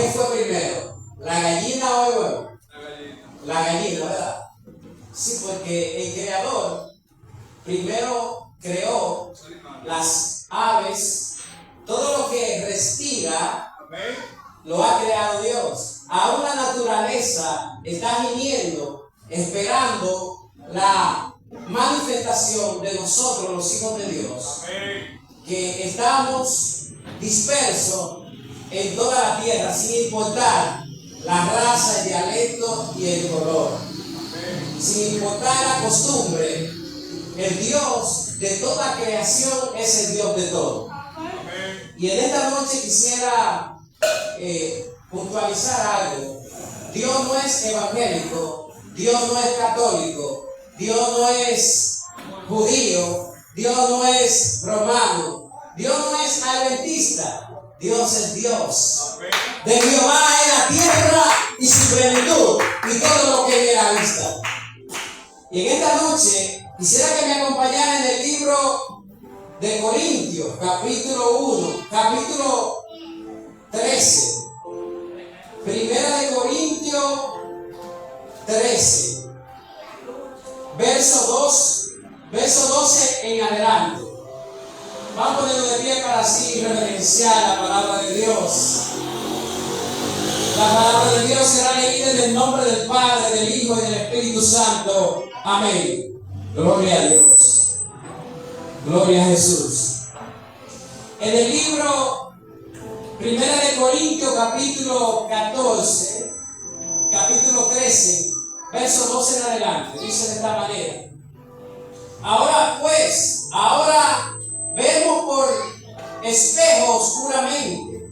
¿Qué fue primero? ¿La gallina o el huevo? La gallina, ¿verdad? Sí, porque el creador primero creó las aves, todo lo que respira lo ha creado Dios. Aún la naturaleza está gimiendo, esperando la manifestación de nosotros, los hijos de Dios, que estamos dispersos en toda la tierra, sin importar la raza, el dialecto y el color, sin importar la costumbre. El Dios de toda creación es el Dios de todo. Y en esta noche quisiera puntualizar algo. Dios no es evangélico, Dios no es católico, Dios no es judío, Dios no es romano, Dios no es adventista. Dios es Dios. De Jehová es la tierra y su plenitud y todo lo que en él habita. Y en esta noche quisiera que me acompañara en el libro de Corintios, capítulo 1, capítulo 13. Primera de Corintios 13, verso 12 en adelante. Vamos a ponerlo de pie para así reverenciar la palabra de Dios. La palabra de Dios será leída en el nombre del Padre, del Hijo y del Espíritu Santo. Amén. Gloria a Dios. Gloria a Jesús. En el libro Primera de Corintios, capítulo 14, capítulo 13, verso 12 en adelante, dice de esta manera: ahora vemos por espejo oscuramente,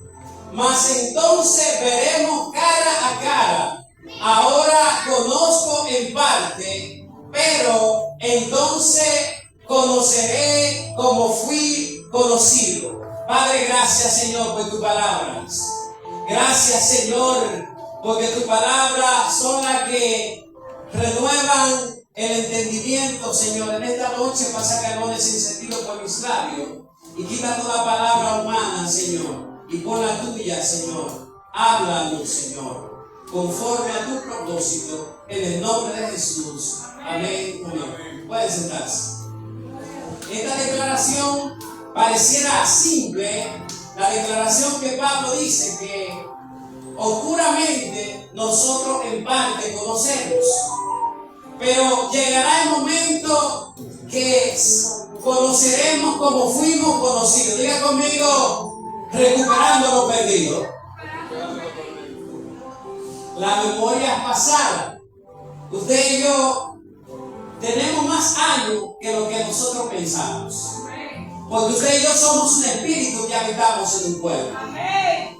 mas entonces veremos cara a cara. Ahora conozco en parte, pero entonces conoceré como fui conocido. Padre, gracias, Señor, por tus palabras. Gracias, Señor, porque tus palabras son las que renuevan el entendimiento, Señor. En esta noche pasa canones sin sentido por mis labios y quita toda palabra humana, Señor, y pon la tuya, Señor. Háblanos, Señor, conforme a tu propósito, en el nombre de Jesús. Amén. Amén. Pueden sentarse. Esta declaración pareciera simple, la declaración que Pablo dice que oscuramente nosotros en parte conocemos, pero llegará el momento que conoceremos como fuimos conocidos. Diga conmigo: recuperando lo perdido. La memoria pasada. Usted y yo tenemos más años que lo que nosotros pensamos. Porque usted y yo somos un espíritu que habitamos en un pueblo.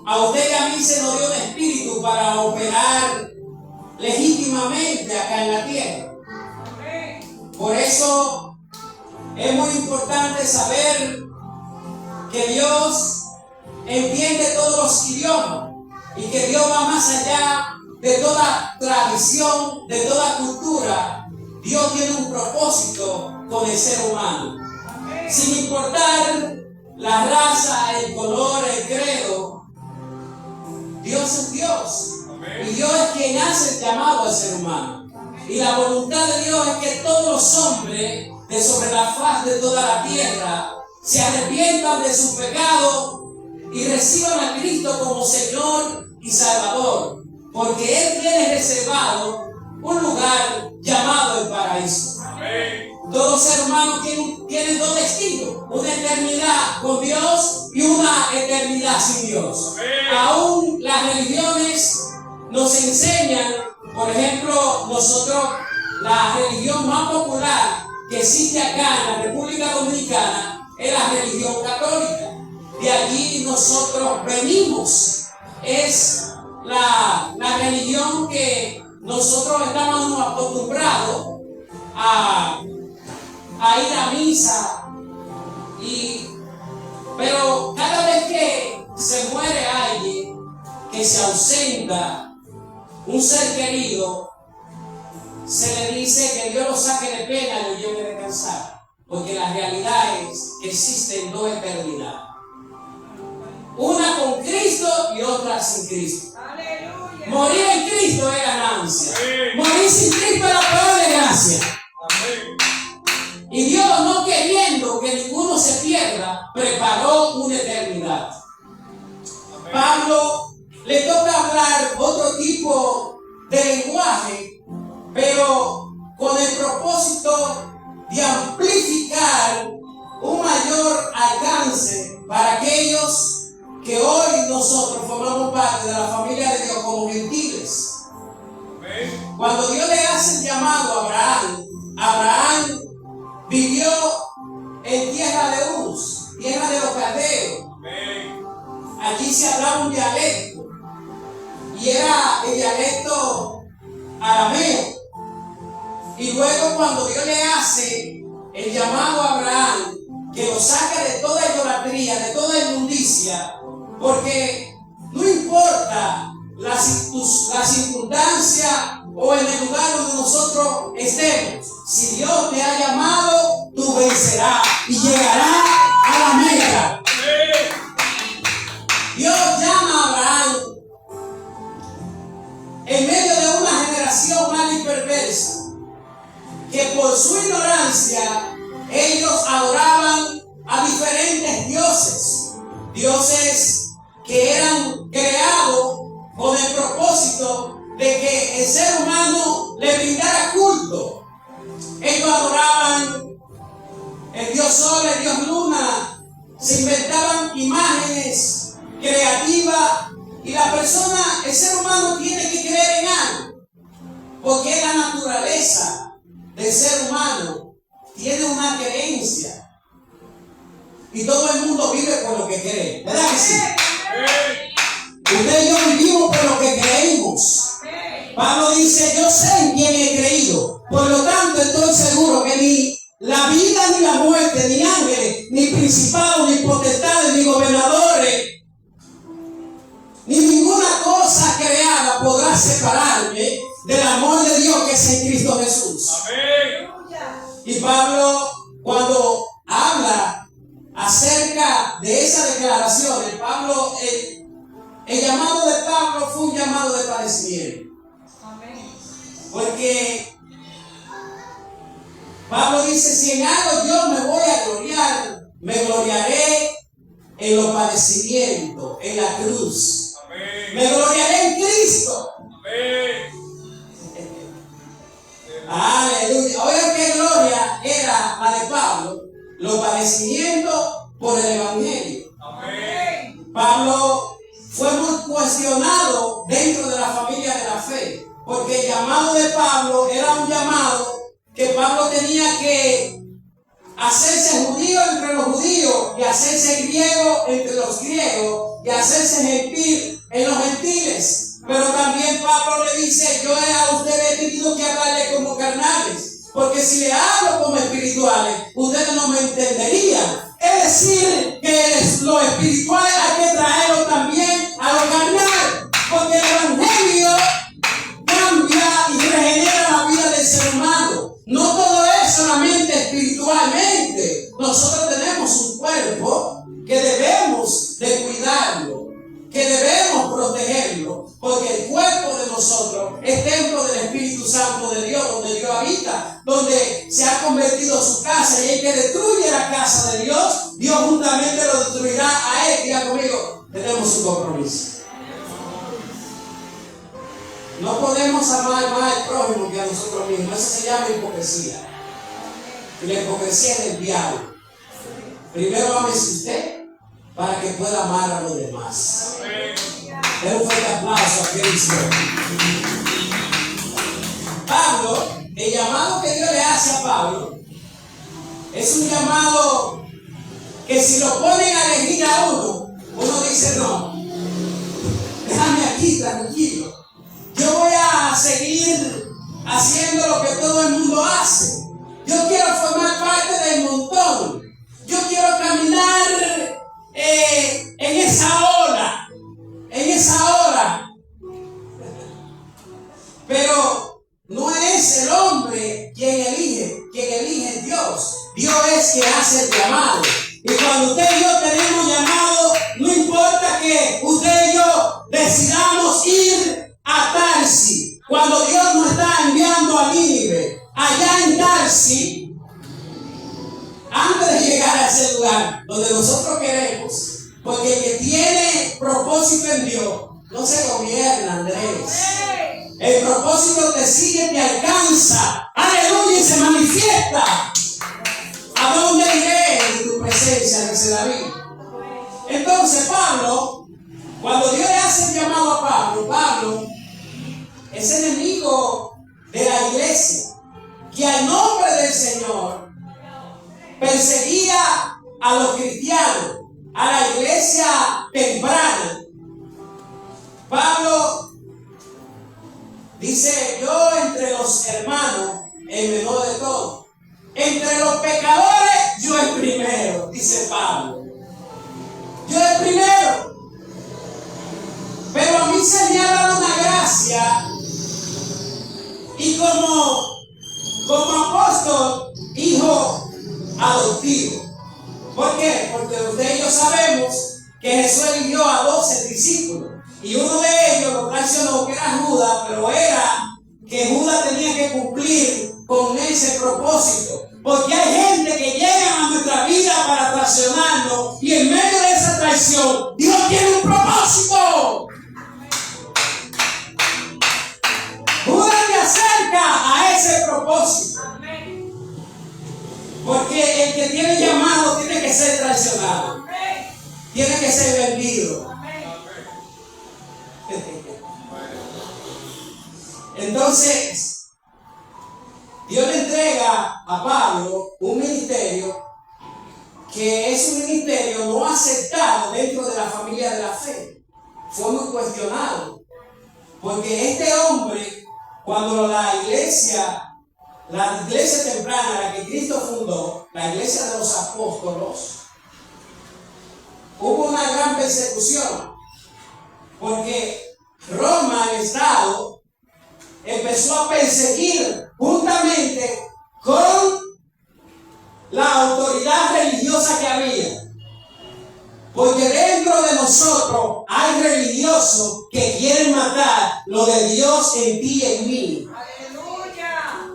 A usted y a mí se nos dio un espíritu para operar legítimamente acá en la tierra. Por eso es muy importante saber que Dios entiende todos los idiomas y que Dios va más allá de toda tradición, de toda cultura. Dios tiene un propósito con el ser humano. Sin importar la raza, el color, el credo, Dios es Dios. Y Dios es quien hace el llamado al ser humano. Y la voluntad de Dios es que todos los hombres de sobre la faz de toda la tierra se arrepientan de sus pecados y reciban a Cristo como Señor y Salvador. Porque Él tiene reservado un lugar llamado el paraíso. Todo ser humano tiene dos destinos: una eternidad con Dios y una eternidad sin Dios. Aún las religiones nos enseñan, por ejemplo, nosotros, la religión más popular que existe acá en la República Dominicana es la religión católica. De allí nosotros venimos. Es la religión que nosotros estamos acostumbrados a ir a misa, pero cada vez que se muere alguien, que se ausenta un ser querido, se le dice que Dios lo saque de pena y lo lleve de cansar, porque la realidad es que existen dos eternidades. Una con Cristo y otra sin Cristo. Aleluya. Morir en Cristo es ganancia. Morir sin Cristo es la peor desgracia. Y Dios, no queriendo que ninguno se pierda, preparó una eternidad. Pablo le toca hablar otro tipo de lenguaje, pero con el propósito de amplificar un mayor alcance para aquellos que hoy nosotros formamos parte de la familia de Dios como gentiles. Cuando Dios le hace el llamado a Abraham, Abraham vivió en tierra de Uz, tierra de los caldeos. Allí se hablaba un dialecto y era el dialecto arameo. Y luego cuando Dios le hace el llamado a Abraham, que lo saca de toda idolatría, de toda inmundicia, porque no importa la circunstancia o en el lugar donde nosotros estemos, si Dios te ha llamado, tú vencerás y llegarás a la meta. Dios llama a Abraham en medio de una generación mala y perversa, que por su ignorancia ellos adoraban a diferentes dioses, dioses que eran creados con el propósito de que el ser humano le brindara culto. Ellos adoraban el dios sol, el dios luna, se inventaban imágenes creativas y la persona, el ser humano tiene que creer en algo, porque es la naturaleza del ser humano, tiene una creencia y todo el mundo vive por lo que cree, ¿verdad que sí? Usted y yo vivimos por lo que creímos. Pablo dice, yo sé en quién he creído, por lo tanto estoy seguro que ni la vida ni la muerte, ni ángeles, ni principados, ni potestades, ni gobernadores, ni ninguna cosa creada podrá separarme del amor de Dios que es en Cristo Jesús. Amén. Y Pablo, cuando habla acerca de esas declaraciones, Pablo, el llamado de Pablo fue un llamado de padecimiento. Porque Pablo dice, si en algo yo me voy a gloriar, me gloriaré en los padecimientos, en la cruz. Amén. Me gloriaré en Cristo. Amén. Aleluya. Oigan qué gloria era la de Pablo, los padecimientos por el Evangelio. Amén. Pablo fue muy cuestionado dentro de la familia de la fe, porque el llamado de Pablo era un llamado que Pablo tenía que hacerse judío entre los judíos y hacerse griego entre los griegos y hacerse gentil en los gentiles. Pero también Pablo le dice, yo a ustedes he tenido que hablarle como carnales, porque si le hablo como espirituales, ustedes no me entenderían. Es decir, que lo espiritual hay que traerlo también a lo carnal, porque el Evangelio cambia y regenera la vida del ser humano. No todo es solamente espiritualmente. Nosotros tenemos un cuerpo que debemos de cuidarlo, que debemos protegerlo, porque el cuerpo de nosotros es templo del Espíritu Santo de Dios, donde Dios habita, donde se ha convertido su casa, y el que destruye la casa de Dios, Dios juntamente lo destruirá a él. Diga conmigo, tenemos un compromiso. No podemos amar más al prójimo que a nosotros mismos. Eso se llama hipocresía. Y la hipocresía es del diablo. Primero ámese usted para que pueda amar a los demás. Den un fuerte aplauso a Cristo. Pablo, el llamado que Dios le hace a Pablo es un llamado que si lo ponen a elegir a uno dice no, déjame aquí tranquilo. Yo voy a seguir haciendo lo que todo el mundo hace. Yo quiero formar parte del montón. Yo quiero caminar en esa ola. Pero no es el hombre quien elige es Dios. Dios es quien hace el llamado. Y cuando usted y yo tenemos llamado, no importa a Nínive, allá en Tarsi, antes de llegar a ese lugar donde nosotros queremos, porque el que tiene propósito en Dios no se gobierna, Andrés. El propósito te sigue, te alcanza, aleluya, y se manifiesta. ¿A dónde iré en tu presencia? Dice David. Entonces Pablo, cuando Dios le hace el llamado a Pablo, Pablo es enemigo de la iglesia, que al nombre del Señor perseguía a los cristianos, a la iglesia temprana. Pablo dice: yo entre los hermanos, el menor de todos. Entre los pecadores, yo el primero, dice Pablo. Yo el primero. Pero a mí se me ha dado una gracia, y como apóstol, hijo adoptivo. ¿Por qué? Porque usted y yo sabemos que Jesús eligió a 12 discípulos. Y uno de ellos lo traicionó, que era Judas, pero era que Judas tenía que cumplir con ese propósito. Porque hay gente que llega a nuestra vida para traicionarnos, y en medio de esa traición, Dios tiene un propósito. Judas me acerca a ese propósito. Porque el que tiene llamado tiene que ser traicionado. Tiene que ser vendido. Entonces, Dios le entrega a Pablo un ministerio que es un ministerio no aceptado dentro de la familia de la fe. Fue muy cuestionado. Porque este hombre, cuando la iglesia temprana, la que Cristo fundó, la iglesia de los apóstolos, hubo una gran persecución. Porque Roma, el Estado, empezó a perseguir juntamente con la autoridad religiosa que había. Porque dentro de nosotros hay religiosos que quieren matar lo de Dios en ti y en mí. ¡Aleluya!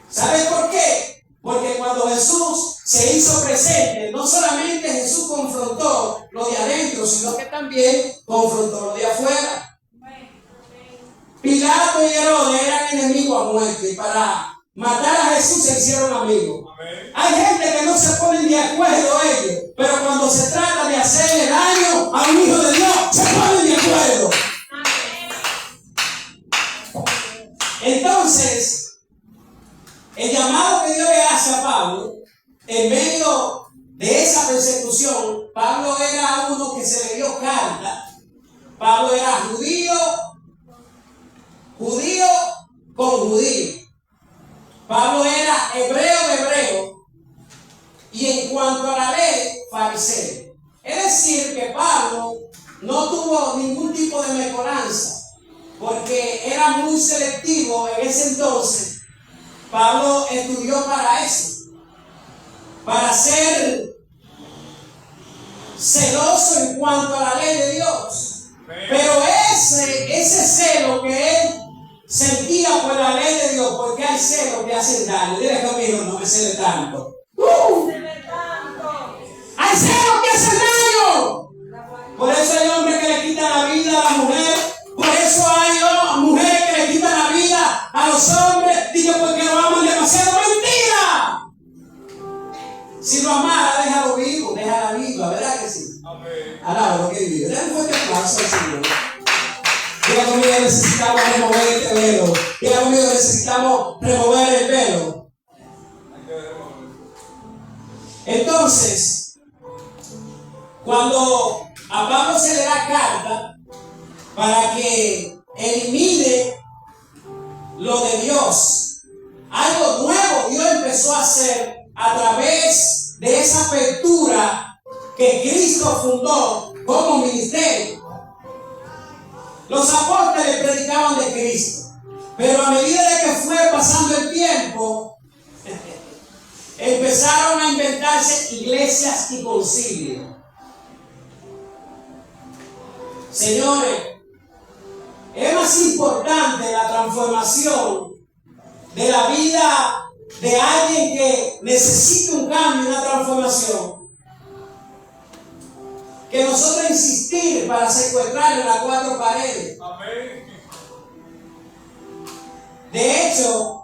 ¿Sabes por qué? Porque cuando Jesús se hizo presente, no solamente Jesús confrontó lo de adentro, sino que también confrontó lo de afuera. Pilato y Herodes eran enemigos a muerte, y para matar a Jesús se hicieron amigos. Hay gente que no se ponen de acuerdo ellos, pero cuando se trata de hacerle daño a un hijo de Dios, se ponen de acuerdo. Entonces, el llamado que Dios le hace a Pablo, en medio de esa persecución, Pablo era uno que se le dio carta. Pablo era judío con judío. Pablo era hebreo de hebreo, y en cuanto a la ley, fariseo. Es decir, que Pablo no tuvo ningún tipo de mejoranza, porque era muy selectivo en ese entonces. Pablo estudió para eso, para ser celoso en cuanto a la ley de Dios. Pero ese celo que él sentía por la ley de Dios, porque hay celos que hacen daño. Dile conmigo: no me cele tanto. Hay celos que hacen daño. Por eso hay hombres que le quitan la vida a la mujer. Por eso hay mujeres que le quitan la vida a los hombres. Digo, porque lo aman demasiado. ¡Mentira! Si lo amara, déjalo vivo, déjala viva, ¿verdad que sí? Alaba lo que vive. Dale un fuerte aplauso al Señor. Diga conmigo: necesitamos remover este velo. Diga conmigo: necesitamos remover el velo. Entonces, cuando a Pablo se le da carta para que elimine lo de Dios, algo nuevo Dios empezó a hacer a través de esa apertura que Cristo fundó como ministerio. Los apóstoles predicaban de Cristo, pero a medida de que fue pasando el tiempo, empezaron a inventarse iglesias y concilios. Señores, es más importante la transformación de la vida de alguien que necesita un cambio, una transformación, que nosotros insistir para secuestrarlo en las cuatro paredes. Amén. De hecho,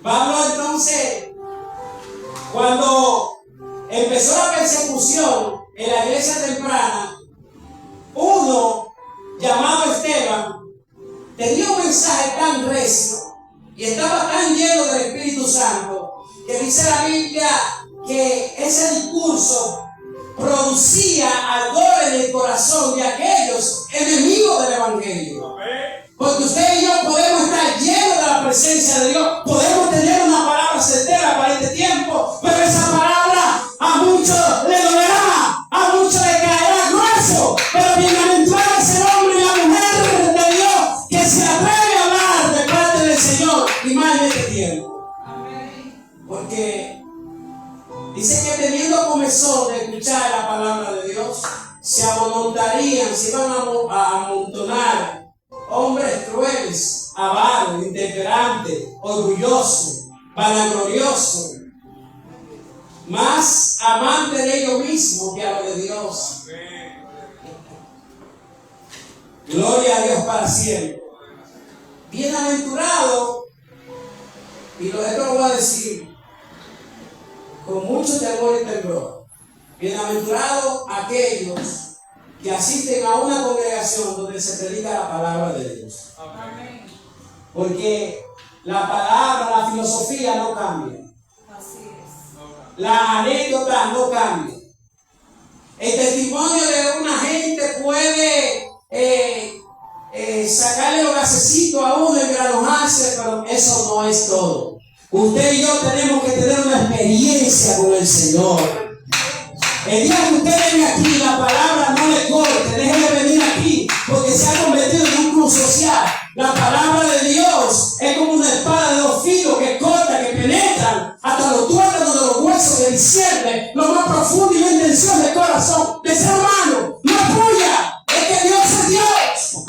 Pablo entonces, cuando empezó la persecución en la iglesia temprana, uno llamado Esteban tenía un mensaje tan recio y estaba tan lleno del Espíritu Santo que dice la Biblia que ese discurso producía ardor en el corazón de aquellos enemigos del Evangelio. Porque usted y yo podemos estar llenos de la presencia de Dios, podemos tener una palabra certera para este tiempo, pero esa palabra a muchos le dolerá, a muchos le caerá grueso, pero bienaventurado es el hombre y la mujer de Dios que se atreve a hablar de parte del Señor y más en este tiempo. Porque dice que teniendo comezón de escuchar la palabra de Dios, se amontonarían, se iban a amontonar hombres crueles, avaros, intemperantes, orgullosos, vanagloriosos, más amantes de ellos mismos que a lo de Dios. Gloria a Dios para siempre. Bienaventurado, y esto lo voy a decir con mucho temor y temblor. Bienaventurados aquellos que asisten a una congregación donde se predica la palabra de Dios. Amén. Porque la palabra, la filosofía no cambia. Así es. Las anécdotas no cambian. El testimonio de una gente puede sacarle los gasecitos a uno y granojarse, pero eso no es todo. Usted y yo tenemos que tener una experiencia con el Señor. El día que usted venga aquí, la palabra no le corte, déjeme venir aquí, porque se ha convertido en un club social. La palabra de Dios es como una espada de dos filos que corta, que penetran hasta los tuétanos de los huesos, que discierne lo más profundo y la intención del corazón del ser humano. No es tuya, es que Dios es Dios.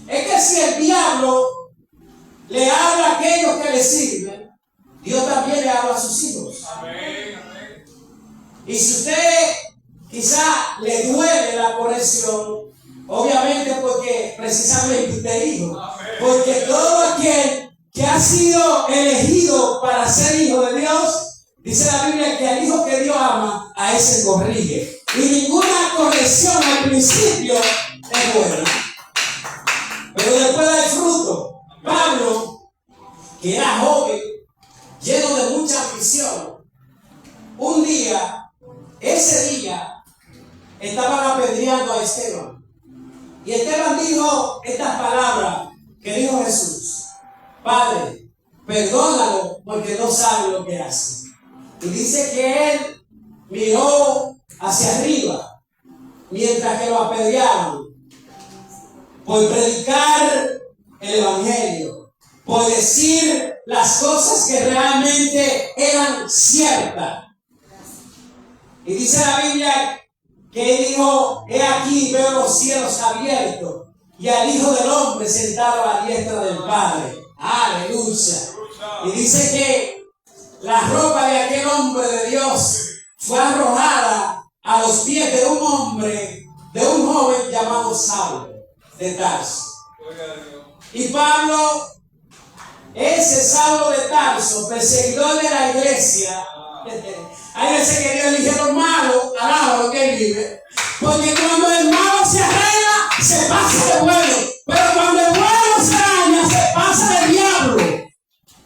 Es que si el diablo le habla a aquellos que le sirven, Dios también le habla a sus hijos. Amén. Y si usted quizá le duele la corrección, obviamente porque precisamente usted es hijo. Porque todo aquel que ha sido elegido para ser hijo de Dios, dice la Biblia que al hijo que Dios ama, a ese corrige. Y ninguna corrección al principio es buena, pero después da el fruto. Pablo, que era joven, lleno de mucha ambición, un día, ese día, estaban apedreando a Esteban. Y Esteban dijo estas palabras que dijo Jesús: Padre, perdónalo porque no sabe lo que hace. Y dice que él miró hacia arriba mientras que lo apedreaban por predicar el Evangelio, por decir las cosas que realmente eran ciertas. Y dice la Biblia que él dijo: he aquí, veo los cielos abiertos y al Hijo del Hombre sentado a la diestra del Padre. Aleluya. Y dice que la ropa de aquel hombre de Dios fue arrojada a los pies de un hombre, de un joven llamado Saulo de Tarso. Y Pablo, ese Saulo de Tarso, perseguidor de la iglesia, hay veces que Dios elige a los malos, alaba lo que él vive. Porque cuando el malo se arregla, se pasa de bueno. Pero cuando el bueno se daña, se pasa de diablo.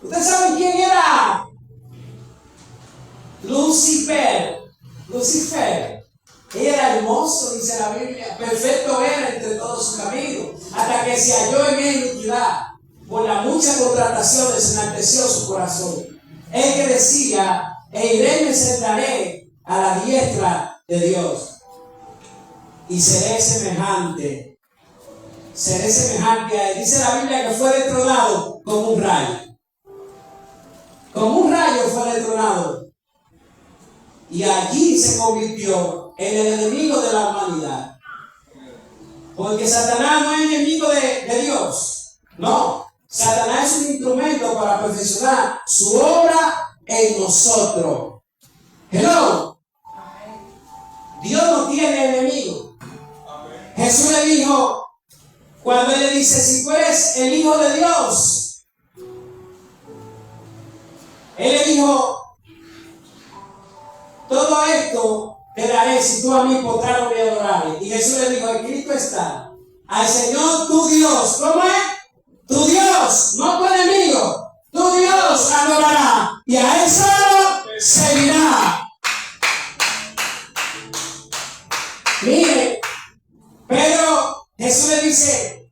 ¿Ustedes saben quién era? Lucifer. Era hermoso, dice la Biblia. Perfecto era entre todos sus caminos. Hasta que se halló en iniquidad. Por la mucha contratación se enalteció su corazón. Él que decía: e iré y me sentaré a la diestra de Dios y seré semejante a él. Dice la Biblia que fue destronado como un rayo. Como un rayo fue destronado. Y allí se convirtió en el enemigo de la humanidad. Porque Satanás no es enemigo de Dios. No, Satanás es un instrumento para perfeccionar su obra en nosotros. Hello. Dios no tiene enemigo. Jesús le dijo, cuando él le dice, si tú eres el Hijo de Dios, él le dijo, todo esto te daré si tú a mí postrado me adorares. Y Jesús le dijo, escrito está, al Señor tu Dios, ¿cómo es? Tu Dios, no tu enemigo, tu Dios adorará y a él solo seguirá. Mire, pero Jesús le dice,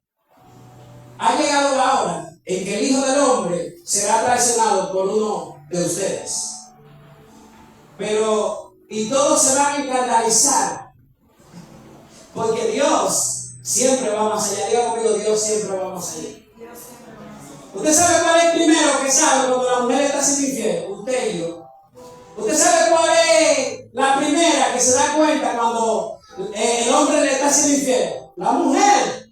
ha llegado la hora en que el Hijo del Hombre será traicionado por uno de ustedes. Pero, y todos se van a escandalizar, porque Dios siempre va más allá. Diga conmigo, Dios siempre va más allá. ¿Usted sabe cuál es el primero que sabe cuando la mujer está siendo infiel? Usted y yo. ¿Usted sabe cuál es la primera que se da cuenta cuando el hombre le está siendo infiel? La mujer.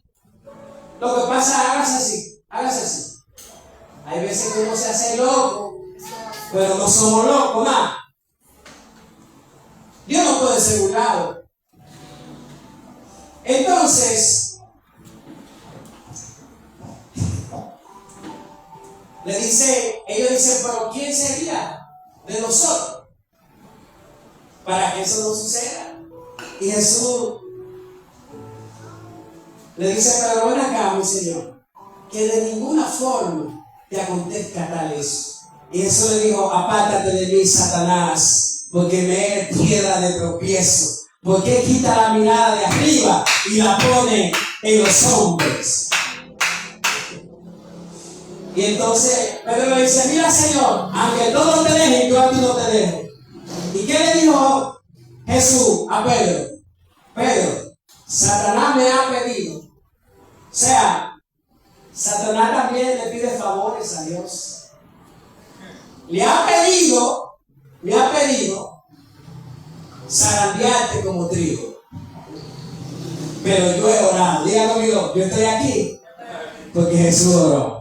Lo que pasa, hágase así, hágase así. Hay veces que uno se hace loco, pero no somos locos, nada. Dios no puede ser burlado. Entonces, ellos dicen, pero ¿quién sería de nosotros para que eso no suceda? Y Jesús le dice, pero ven acá, mi Señor, que de ninguna forma te acontezca tal eso. Y Jesús le dijo, apártate de mí, Satanás, porque me eres piedra de tropiezo. Porque quita la mirada de arriba y la pone en los hombres. Y entonces Pedro le dice, mira, Señor, aunque todos te dejen, yo a ti no te dejo. ¿Y qué le dijo Jesús a Pedro? Pedro, Satanás me ha pedido. O sea, Satanás también le pide favores a Dios. Le ha pedido zarandearte como trigo. Pero yo he orado. Diga conmigo, yo estoy aquí porque Jesús oró.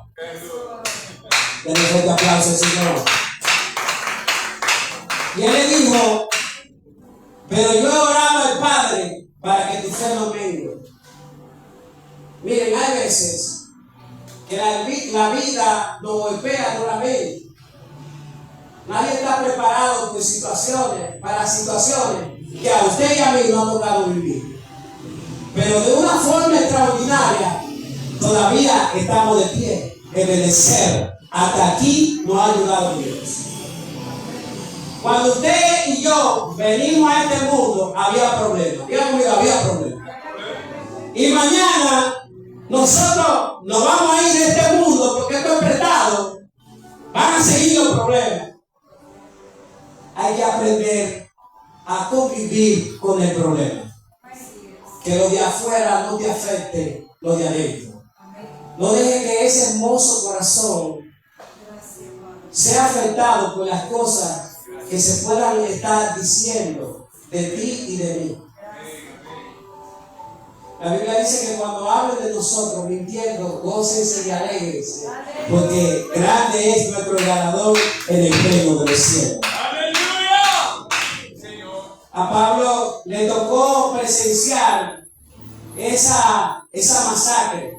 Denle un fuerte aplauso al Señor. Y él le dijo, pero yo he orado al Padre para que tu fe no mengue. Miren, hay veces que la vida nos golpea duramente. Nadie está preparado para situaciones que a usted y a mí no ha tocado vivir. Pero de una forma extraordinaria, todavía estamos de pie, obedecer. Hasta aquí nos ha ayudado Dios. Cuando usted y yo venimos a este mundo, había problemas. Diga conmigo, había problemas. Y mañana nosotros nos vamos a ir de este mundo porque esto es prestado. Van a seguir los problemas. Hay que aprender a convivir con el problema. Que lo de afuera no te afecte lo de adentro. No deje que ese hermoso corazón sea afectado por las cosas que se puedan estar diciendo de ti y de mí. La Biblia dice que cuando hablen de nosotros mintiendo, gócense y alegrense, porque grande es nuestro ganador en el reino de los cielos. A Pablo le tocó presenciar esa masacre.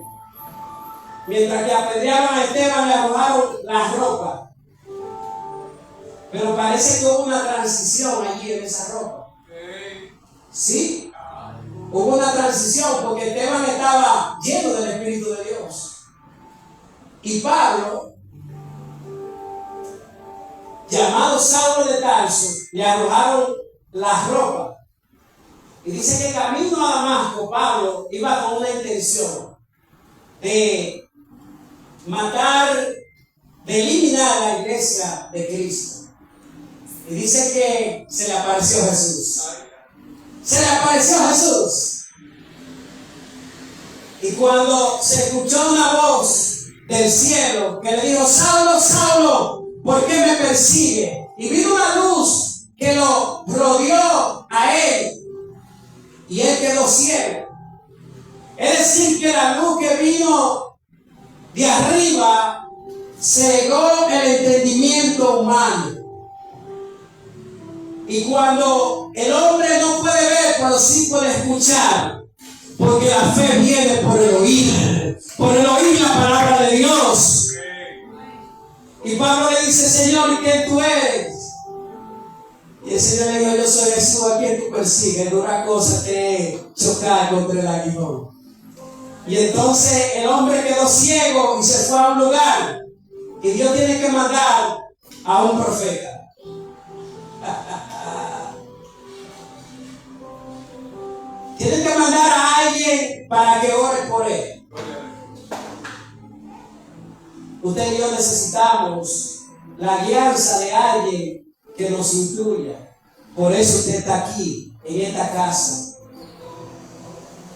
Mientras que apedreaban a Esteban, le arrojaron las ropas. Pero parece que hubo una transición allí en esa ropa. ¿Sí? Hubo una transición porque Esteban estaba lleno del Espíritu de Dios. Y Pablo, llamado Saulo de Tarso, le arrojaron las ropas. Y dice que camino a Damasco, Pablo iba con una intención de matar, de eliminar a la iglesia de Cristo. Y dice que se le apareció Jesús. Se le apareció Jesús. Y cuando se escuchó una voz del cielo que le dijo, Saulo, Saulo, ¿por qué me persigue? Y vino una luz que lo rodeó a él. Y él quedó ciego. Es decir, que la luz que vino de arriba cegó el entendimiento humano. Y cuando el hombre no puede ver, pero sí puede escuchar, porque la fe viene por el oír la palabra de Dios. Y Pablo le dice: Señor, ¿y quién tú eres? Y el Señor le dijo: yo soy Jesús a quien tú persigues. Dura cosa que chocar contra el aguijón. Y entonces el hombre quedó ciego y se fue a un lugar. Y Dios tiene que mandar a un profeta. Tiene que mandar a alguien para que ore por él. Usted y yo necesitamos la guianza de alguien que nos instruya. Por eso usted está aquí, en esta casa,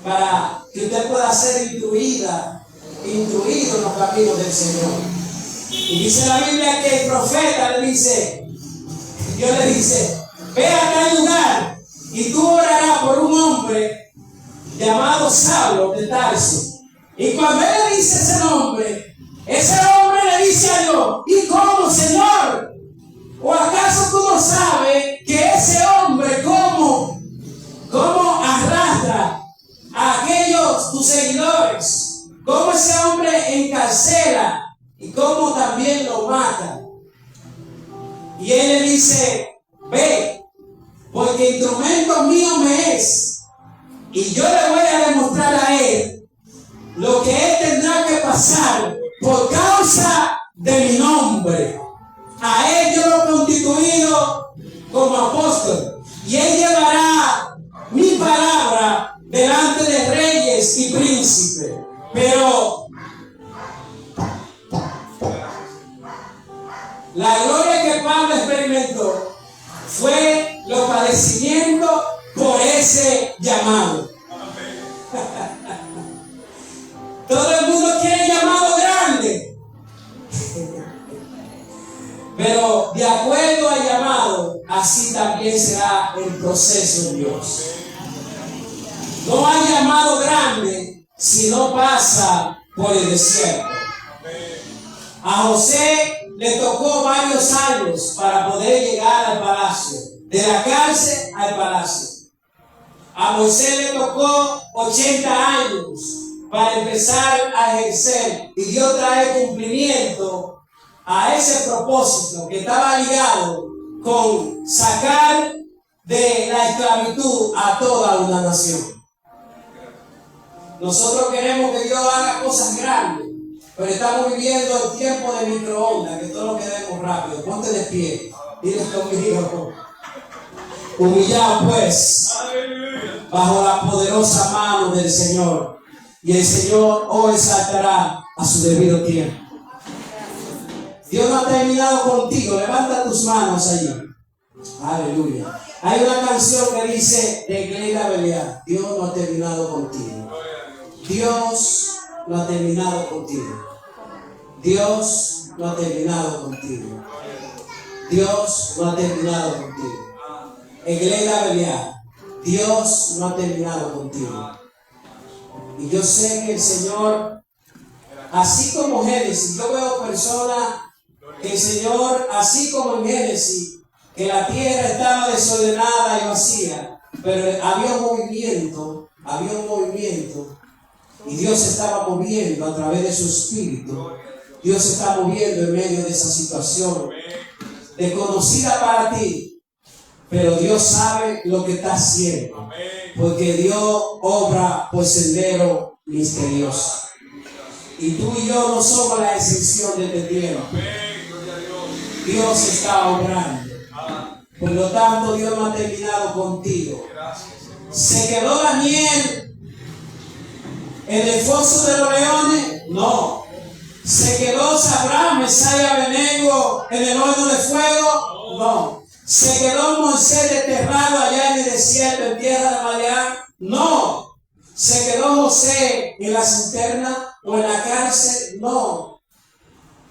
para que usted pueda ser instruido en los caminos del Señor. Y dice la Biblia que el profeta Dios le dice: ve a tal lugar y tú orarás por un hombre llamado Saulo de Tarso. Y cuando él le dice ese nombre le dice a Dios: ¿y cómo, Señor? ¿O acaso tú no sabes que ese hombre cómo arrastra a aquellos tus seguidores? ¿Cómo ese hombre encarcela y cómo también lo mata? Y él le dice: ve, porque instrumento mío me es, y yo le voy a demostrar a él lo que él tendrá que pasar por causa de mi nombre. A él yo lo he constituido como apóstol, y él llevará mi palabra delante de reyes y príncipes. Pero la gloria que Pablo experimentó fue los padecimientos por ese llamado. Todo el mundo quiere llamado grande, pero de acuerdo al llamado, así también será el proceso en Dios. No hay llamado grande si no pasa por el desierto. A José le tocó varios años para poder llegar al palacio, de la cárcel al palacio. A Moisés le tocó 80 años para empezar a ejercer, y Dios trae cumplimiento a ese propósito que estaba ligado con sacar de la esclavitud a toda una nación. Nosotros queremos que Dios haga cosas grandes, pero estamos viviendo el tiempo de microondas, que todo lo queremos rápido. Ponte de pie, dile conmigo: humillado pues bajo la poderosa mano del Señor, y el Señor os exaltará a su debido tiempo. Dios no ha terminado contigo. Levanta tus manos allí. Aleluya. Hay una canción que dice de Gleida Belial: Dios no ha terminado contigo. Dios no ha terminado contigo. Dios no ha terminado contigo. Dios no ha terminado contigo. Gleida Belial: Dios no ha terminado contigo. Y yo sé que el Señor, así como Génesis, yo veo personas que el Señor, así como en Génesis, que la tierra estaba desordenada y vacía, pero había un movimiento, y Dios se estaba moviendo a través de su Espíritu. Dios se está moviendo en medio de esa situación desconocida para ti, pero Dios sabe lo que está haciendo, porque Dios obra por sendero misterioso. Y tú y yo no somos la excepción de este tiempo. Dios está obrando. Por lo tanto, Dios no ha terminado contigo. ¿Se quedó Daniel en el foso de los leones? No. ¿Se quedó Sabrán, Mesaya y Abednego en el horno de fuego? No. ¿Se quedó Moisés desterrado allá en el desierto, en tierra de Madián? No. ¿Se quedó José en la cisterna o en la cárcel? No.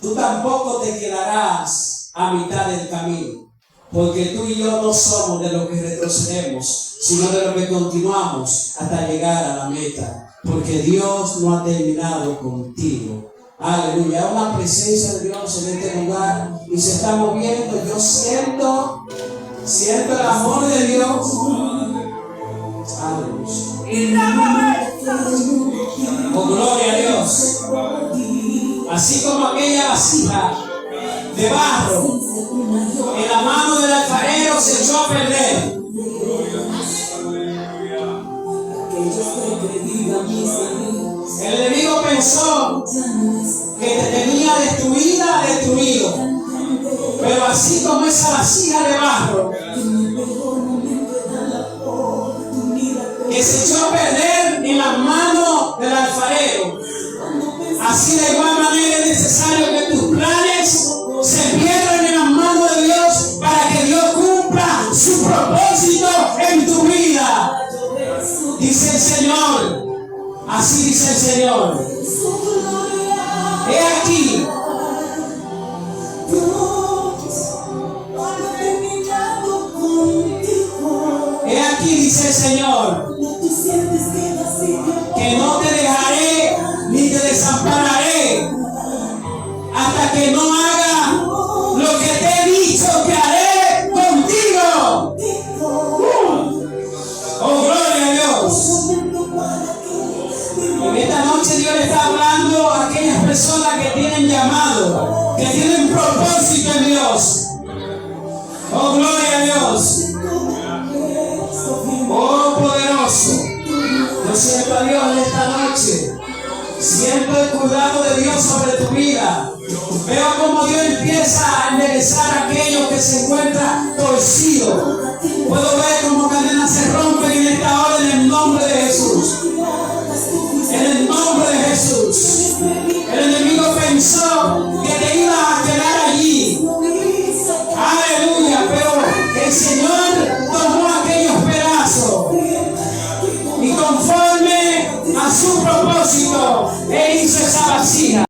Tú tampoco te quedarás a mitad del camino, porque tú y yo no somos de los que retrocedemos, sino de los que continuamos hasta llegar a la meta, porque Dios no ha terminado contigo. Aleluya. Es una presencia de Dios en este lugar y se está moviendo. Yo siento el amor de Dios. Aleluya. Oh, gloria a Dios. Así como aquella vasija de barro en la mano del alfarero se echó a perder. El enemigo pensó que te tenía destruido. Pero así como esa vasija de barro que se echó a perder en las manos del alfarero, así de igual manera es necesario que tus planes se pierdan en las manos de Dios para que Dios cumpla su propósito en tu vida. Dice el Señor, así dice el Señor. He aquí, dice el Señor, que no te dejaré ni te desampararé hasta que no haga lo que te he dicho que haré contigo. Oh, gloria a Dios. En esta noche Dios le está hablando a aquellas personas que tienen llamado, que tienen propósito en Dios. Oh, gloria a Dios. Oh, poderoso. Yo siento a Dios en esta noche. Siento el cuidado de Dios sobre tu vida. Veo como Dios empieza a enderezar a aquellos que se encuentran torcidos. Puedo ver como cadenas se rompen en esta hora en el nombre de Jesús. En el nombre de Jesús. El enemigo pensó que te ibas a quedar allí. Aleluya, pero el Señor tomó aquellos pedazos y conforme a su propósito, Él hizo esa vasija.